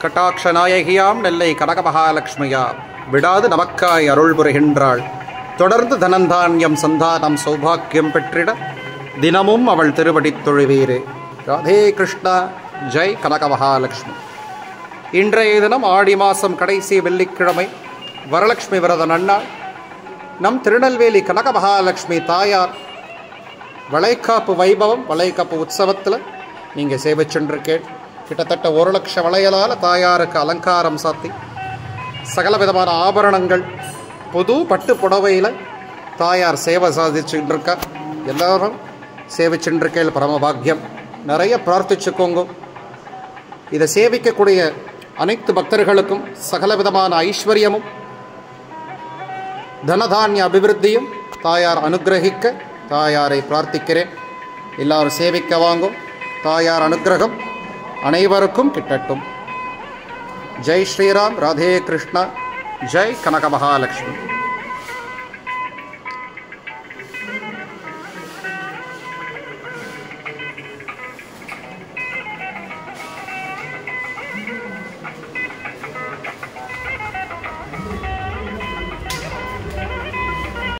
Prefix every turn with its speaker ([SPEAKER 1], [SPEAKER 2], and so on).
[SPEAKER 1] கட்டாட்ச நாயகியாம் நெல்லை கனக மகாலட்சுமியாம் விடாது நமக்காய் அருள் புரிகின்றாள். தொடர்ந்து தனந்தானியம் சந்தானம் சௌபாக்கியம் பெற்றிட தினமும் அவள் திருவடித் தொழுவீரே. ராதே கிருஷ்ணா. ஜெய் கனக மகாலட்சுமி. இன்றைய தினம் ஆடி மாதம் கடைசி வெள்ளிக்கிழமை வரலட்சுமி விரத நன்னாள். நம் திருநெல்வேலி கனக மகாலட்சுமி தாயார் வளைகாப்பு வைபவம் வளைகாப்பு உற்சவத்தில் நீங்கள் சேவை சென்றிருக்கேன். கிட்டத்தட்ட 1 லட்சம் வளையலால் தாயாருக்கு அலங்காரம் சாத்தி சகல விதமான ஆபரணங்கள் புது பட்டு புடவையில் தாயார் சேவை சாதிச்சுட்டு இருக்கா. எல்லாரும் சேவை சென்றிருக்கேள். பரமபாக்கியம். நிறைய பிரார்த்திச்சுக்கோங்க. இதை சேவிக்கக்கூடிய அனைத்து பக்தர்களுக்கும் சகல விதமான ஐஸ்வர்யமும் தனதானிய அபிவிருத்தியும் தாயார் அனுகிரகிக்க தாயாரை பிரார்த்திக்கிறேன். எல்லாரும் சேவிக்க வாங்கும். தாயார் அனுகிரகம் அனைவருக்கும் கிட்டட்டும். ஜெய் ஸ்ரீராம். ராதே கிருஷ்ணா. ஜெய் கனக மகாலட்சுமி.